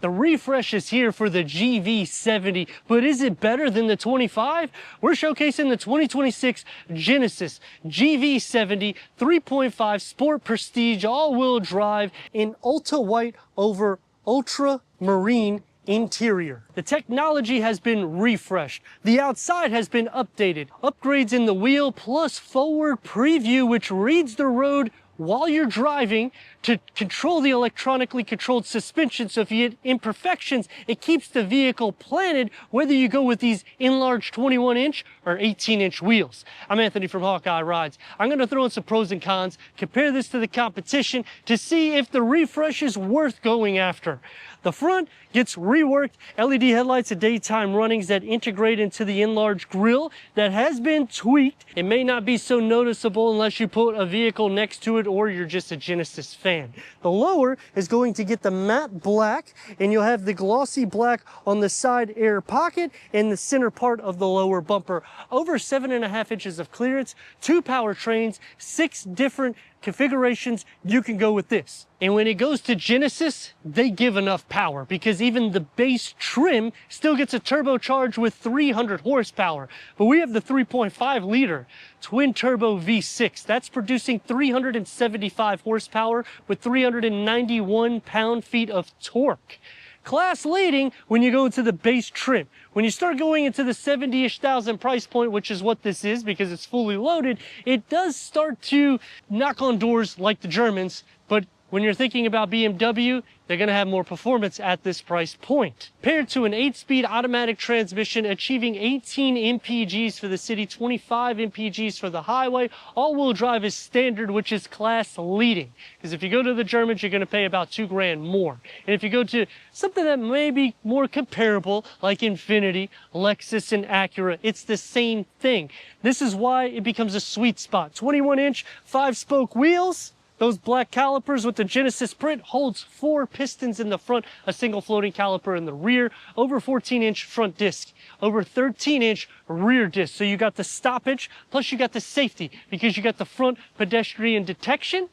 The refresh is here for the GV70, but is it better than the 25? We're showcasing the 2026 Genesis GV70 3.5 Sport Prestige all-wheel drive in ultra white over ultramarine interior. The technology has been refreshed. The outside has been updated. Upgrades in the wheel plus forward preview, which reads the road while you're driving to control the electronically controlled suspension. So if you hit imperfections, it keeps the vehicle planted whether you go with these enlarged 21-inch or 18-inch wheels. I'm Anthony from Hawkeye Rides. I'm going to throw in some pros and cons, compare this to the competition to see if the refresh is worth going after. The front gets reworked LED headlights and daytime runnings that integrate into the enlarged grille that has been tweaked. It may not be so noticeable unless you put a vehicle next to it or you're just a Genesis fan. The lower is going to get the matte black, and you'll have the glossy black on the side air pocket and the center part of the lower bumper. Over 7.5 inches of clearance, 2 powertrains, 6 different configurations. You can go with this. And when it goes to Genesis, they give enough power because even the base trim still gets a turbocharged with 300 horsepower. But we have the 3.5 liter twin turbo V6. That's producing 375 horsepower with 391 pound-feet of torque. Class leading when you go into the base trim. When you start going into the 70-ish thousand price point, which is what this is because it's fully loaded, it does start to knock on doors like the Germans, but when you're thinking about BMW, they're going to have more performance at this price point. Paired to an 8-speed automatic transmission, achieving 18 mpgs for the city, 25 mpgs for the highway. All-wheel drive is standard, which is class leading. Because if you go to the Germans, you're going to pay about $2 grand more. And if you go to something that may be more comparable, like Infiniti, Lexus, and Acura, it's the same thing. This is why it becomes a sweet spot. 21-inch, 5-spoke wheels. Those black calipers with the Genesis print holds 4 pistons in the front, a single floating caliper in the rear, over 14-inch front disc, over 13-inch rear disc. So you got the stoppage, plus you got the safety because you got the front pedestrian detection,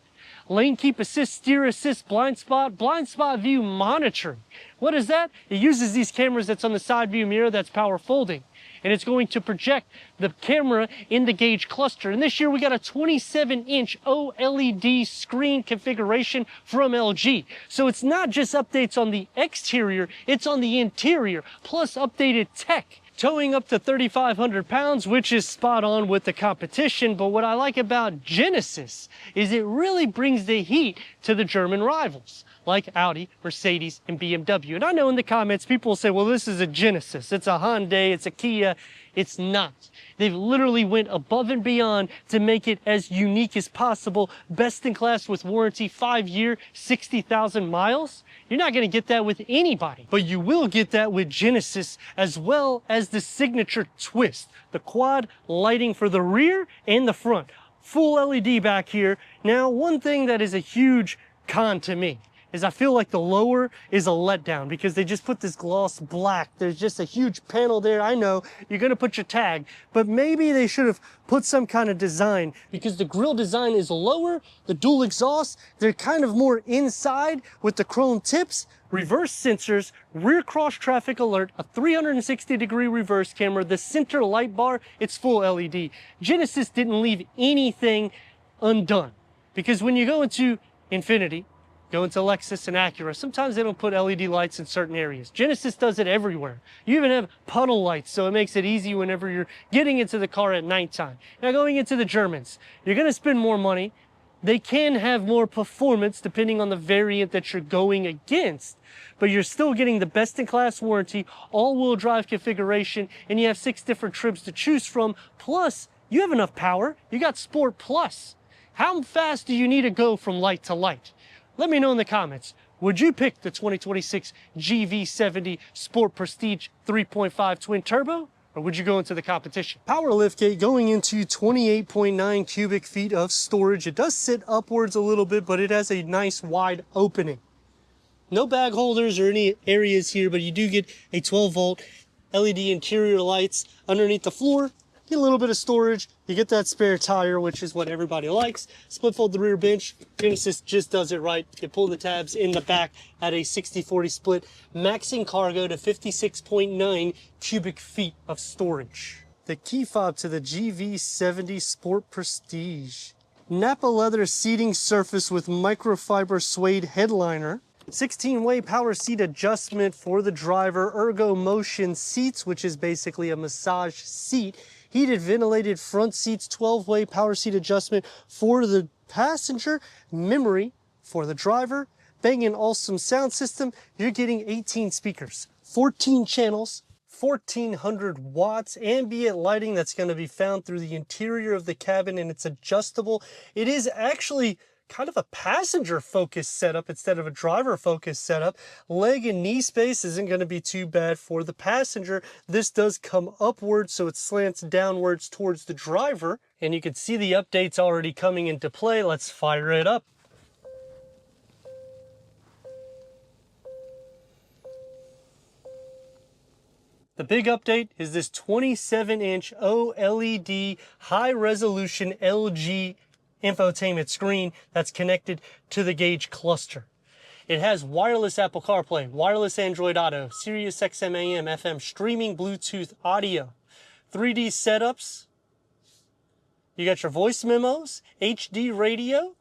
lane keep assist, steer assist, blind spot view monitoring. What is that? It uses these cameras that's on the side view mirror that's power folding. And it's going to project the camera in the gauge cluster. And this year we got a 27-inch OLED screen configuration from LG. So it's not just updates on the exterior, it's on the interior, plus updated tech. Towing up to 3,500 pounds, which is spot on with the competition. But what I like about Genesis is it really brings the heat to the German rivals like Audi, Mercedes, and BMW. And I know in the comments people will say, well, this is a Genesis, it's a Hyundai, it's a Kia. It's not. They've literally went above and beyond to make it as unique as possible. Best in class with warranty, 5-year, 60,000 miles. You're not going to get that with anybody, but you will get that with Genesis, as well as the signature twist, the quad lighting for the rear and the front. Full LED back here. Now, one thing that is a huge con to me is I feel like the lower is a letdown because they just put this gloss black. There's just a huge panel there. I know you're going to put your tag, but maybe they should have put some kind of design because the grille design is lower, the dual exhaust, they're kind of more inside with the chrome tips, reverse sensors, rear cross traffic alert, a 360-degree reverse camera, the center light bar, it's full LED. Genesis didn't leave anything undone because when you go into Infiniti, go into Lexus and Acura, sometimes they don't put LED lights in certain areas. Genesis does it everywhere. You even have puddle lights, so it makes it easy whenever you're getting into the car at nighttime. Now going into the Germans, you're going to spend more money. They can have more performance depending on the variant that you're going against, but you're still getting the best-in-class warranty, all-wheel drive configuration, and you have 6 different trims to choose from, plus you have enough power. You got Sport Plus. How fast do you need to go from light to light? Let me know in the comments. Would you pick the 2026 GV70 Sport Prestige 3.5 Twin Turbo, or would you go into the competition? Power liftgate going into 28.9 cubic feet of storage. It does sit upwards a little bit, but it has a nice wide opening. No bag holders or any areas here, but you do get a 12-volt LED interior lights underneath the floor. Get a little bit of storage, You get that spare tire, which is what everybody likes. Split fold the rear bench. Genesis just does it right. You pull the tabs in the back at a 60-40 split, maxing cargo to 56.9 cubic feet of storage. The key fob to the GV70 Sport Prestige. Nappa leather seating surface with microfiber suede headliner. 16-way power seat adjustment for the driver. Ergo motion seats, which is basically a massage seat. Heated ventilated front seats, 12-way power seat adjustment for the passenger, memory for the driver, Bang & Olufsen sound system. You're getting 18 speakers, 14 channels, 1400 watts, ambient lighting that's going to be found through the interior of the cabin, and it's adjustable. It is actually kind of a passenger focused setup instead of a driver focused setup. Leg and knee space isn't going to be too bad for the passenger. This does come upwards, so it slants downwards towards the driver, and you can see the updates already coming into play. Let's fire it up. The big update is this 27-inch OLED high-resolution LG infotainment screen that's connected to the gauge cluster. It has wireless Apple CarPlay, wireless Android Auto, Sirius XM AM, FM, streaming Bluetooth audio, 3D setups. You got your voice memos, HD radio,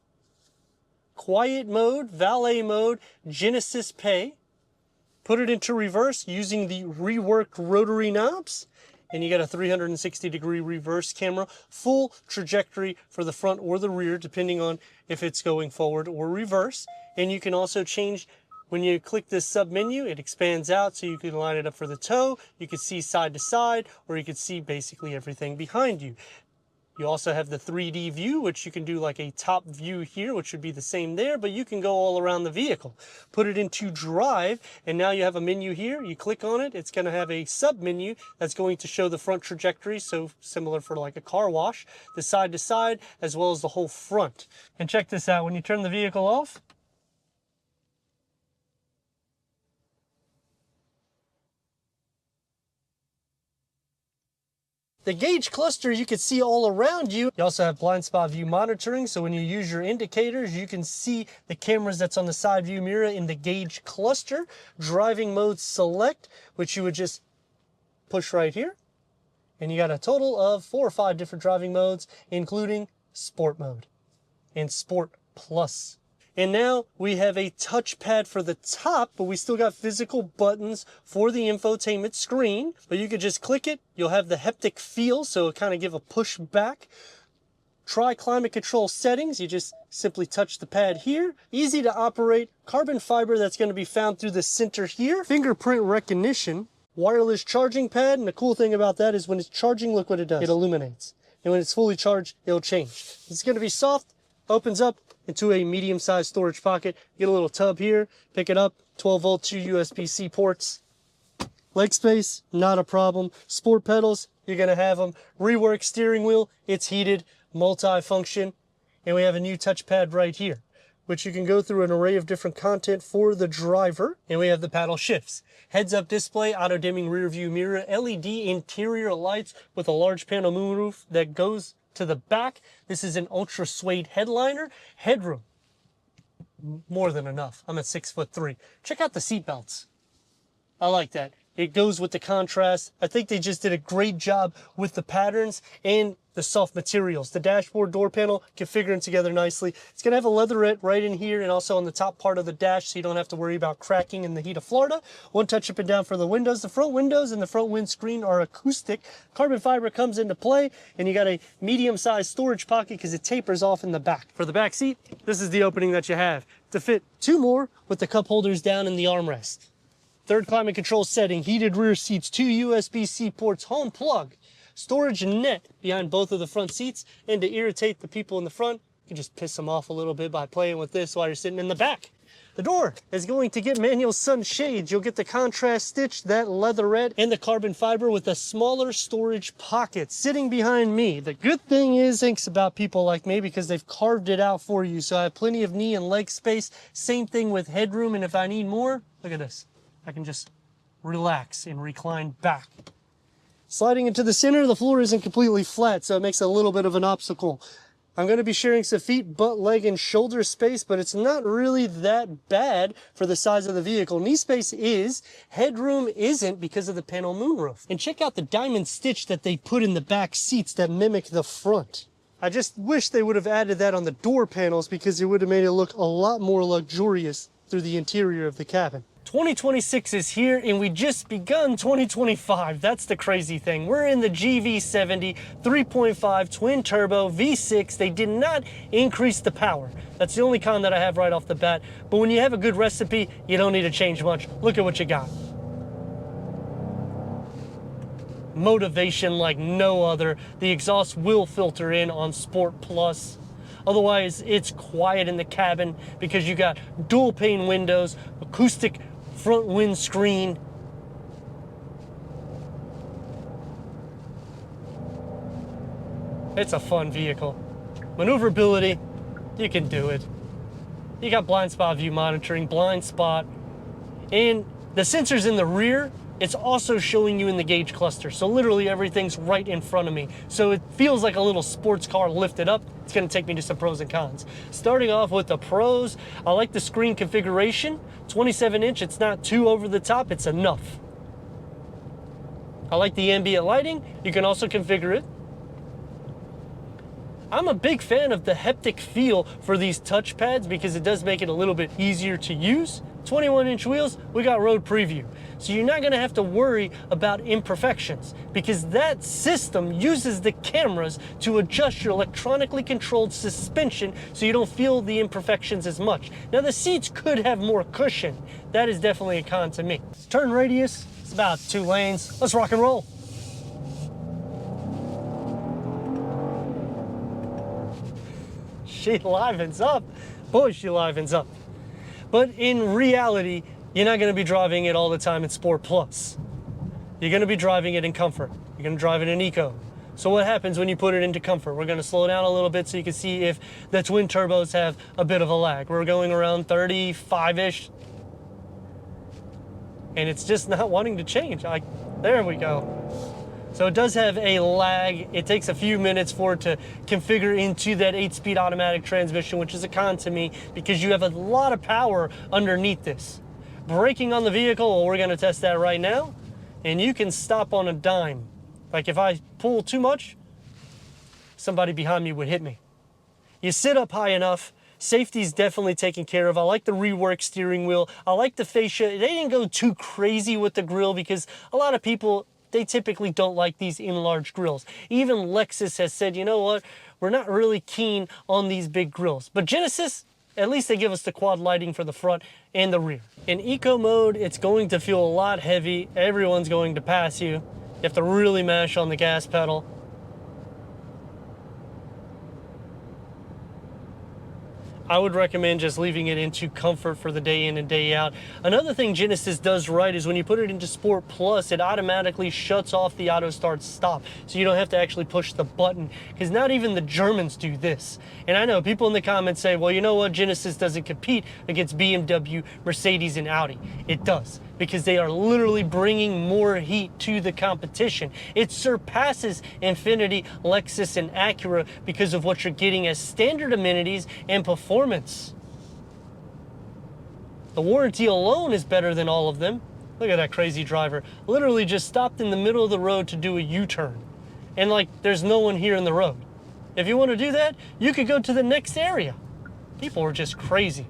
quiet mode, valet mode, Genesis Pay. Put it into reverse using the reworked rotary knobs, and you got a 360-degree reverse camera, full trajectory for the front or the rear, depending on if it's going forward or reverse. And you can also change, when you click this sub menu, it expands out so you can line it up for the tow. You can see side to side, or you can see basically everything behind you. You also have the 3D view, which you can do like a top view here, which would be the same there, but you can go all around the vehicle. Put it into drive, and now you have a menu here. You click on it, it's going to have a sub menu that's going to show the front trajectory, so similar for like a car wash, the side to side, as well as the whole front. And check this out, when you turn the vehicle off, the gauge cluster you can see all around you. You also have blind spot view monitoring, so when you use your indicators, you can see the cameras that's on the side view mirror in the gauge cluster. Driving mode select, which you would just push right here. And you got a total of 4 or 5 different driving modes, including Sport mode and Sport Plus. And now we have a touchpad for the top, but we still got physical buttons for the infotainment screen. But you could just click it. You'll have the haptic feel, so it'll kind of give a push back. Try climate control settings. You just simply touch the pad here. Easy to operate. Carbon fiber that's going to be found through the center here. Fingerprint recognition. Wireless charging pad. And the cool thing about that is when it's charging, look what it does. It illuminates. And when it's fully charged, it'll change. It's going to be soft. Opens up into a medium-sized storage pocket. You get a little tub here, pick it up, 12-volt, 2 USB-C ports. Leg space, not a problem. Sport pedals, you're gonna have them. Rework steering wheel, it's heated, multi-function. And we have a new touchpad right here, which you can go through an array of different content for the driver. And we have the paddle shifts. Heads-up display, auto-dimming rear view mirror, LED interior lights with a large panel moonroof that goes to the back. This is an ultra suede headliner. Headroom, more than enough. I'm at 6'3". Check out the seat belts. I like that. It goes with the contrast. I think they just did a great job with the patterns and the soft materials. The dashboard door panel configuring together nicely. It's going to have a leatherette right in here and also on the top part of the dash, so you don't have to worry about cracking in the heat of Florida. One touch up and down for the windows. The front windows and the front windscreen are acoustic. Carbon fiber comes into play, and you got a medium-sized storage pocket because it tapers off in the back. For the back seat, this is the opening that you have to fit 2 more with the cup holders down in the armrest. Third climate control setting, heated rear seats, 2 USB-C ports, home plug, storage net behind both of the front seats. And to irritate the people in the front, you can just piss them off a little bit by playing with this while you're sitting in the back. The door is going to get manual sunshades. You'll get the contrast stitch, that leatherette, and the carbon fiber with a smaller storage pocket sitting behind me. The good thing is, thinks about people like me because they've carved it out for you. So I have plenty of knee and leg space. Same thing with headroom, and if I need more, look at this. I can just relax and recline back. Sliding into the center, the floor isn't completely flat, so it makes a little bit of an obstacle. I'm going to be sharing some feet, butt, leg, and shoulder space, but it's not really that bad for the size of the vehicle. Knee space is, headroom isn't because of the panel moonroof. And check out the diamond stitch that they put in the back seats that mimic the front. I just wish they would have added that on the door panels because it would have made it look a lot more luxurious through the interior of the cabin. 2026 is here and we just begun 2025. That's the crazy thing. We're in the GV70 3.5 twin turbo V6. They did not increase the power. That's the only con that I have right off the bat. But when you have a good recipe, you don't need to change much. Look at what you got. Motivation like no other. The exhaust will filter in on Sport Plus. Otherwise, it's quiet in the cabin because you got dual pane windows, acoustic front windscreen. It's a fun vehicle. Maneuverability, you can do it. You got blind spot view monitoring, blind spot, and the sensors in the rear, it's also showing you in the gauge cluster. So literally everything's right in front of me. So it feels like a little sports car lifted up. It's gonna take me to some pros and cons. Starting off with the pros, I like the screen configuration. 27-inch, it's not too over the top, it's enough. I like the ambient lighting. You can also configure it. I'm a big fan of the haptic feel for these touch pads because it does make it a little bit easier to use. 21-inch wheels, we got road preview. So you're not gonna have to worry about imperfections because that system uses the cameras to adjust your electronically controlled suspension so you don't feel the imperfections as much. Now the seats could have more cushion. That is definitely a con to me. Turn radius, it's about 2 lanes. Let's rock and roll. She livens up. Boy, she livens up. But in reality, you're not gonna be driving it all the time in Sport Plus. You're gonna be driving it in comfort. You're gonna drive it in eco. So what happens when you put it into comfort? We're gonna slow down a little bit so you can see if the twin turbos have a bit of a lag. We're going around 35-ish. And it's just not wanting to change. There we go. So it does have a lag. It takes a few minutes for it to configure into that 8-speed automatic transmission, which is a con to me because you have a lot of power underneath this. Braking on the vehicle, well, we're gonna test that right now. And you can stop on a dime. Like if I pull too much, somebody behind me would hit me. You sit up high enough, safety's definitely taken care of. I like the reworked steering wheel. I like the fascia. They didn't go too crazy with the grille because a lot of people, they typically don't like these enlarged grills. Even Lexus has said, you know what, we're not really keen on these big grills. But Genesis, at least they give us the quad lighting for the front and the rear. In eco mode, it's going to feel a lot heavy. Everyone's going to pass you. You have to really mash on the gas pedal. I would recommend just leaving it into comfort for the day in and day out. Another thing Genesis does right is when you put it into Sport Plus, it automatically shuts off the auto start stop. So you don't have to actually push the button because not even the Germans do this. And I know people in the comments say, well, you know what? Genesis doesn't compete against BMW, Mercedes, and Audi. It does because they are literally bringing more heat to the competition. It surpasses Infiniti, Lexus, and Acura because of what you're getting as standard amenities and performance. The warranty alone is better than all of them. Look at that crazy driver. Literally just stopped in the middle of the road to do a U-turn. And like, there's no one here in the road. If you want to do that, you could go to the next area. People are just crazy.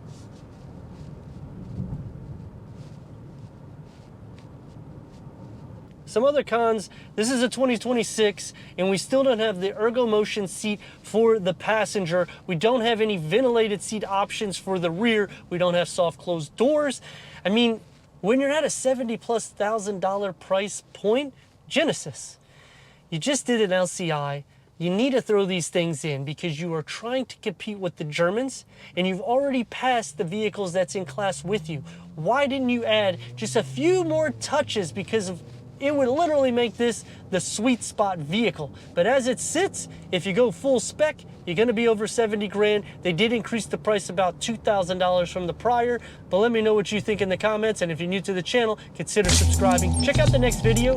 Some other cons, this is a 2026 and we still don't have the ergo motion seat for the passenger. We don't have any ventilated seat options for the rear. We don't have soft closed doors. I mean, when you're at a $70,000+ price point, Genesis, you just did an LCI. You need to throw these things in because you are trying to compete with the Germans and you've already passed the vehicles that's in class with you. Why didn't you add just a few more touches? Because of it would literally make this the sweet spot vehicle. But as it sits, if you go full spec, you're gonna be over 70 grand. They did increase the price about $2,000 from the prior, but let me know what you think in the comments. And if you're new to the channel, consider subscribing. Check out the next video.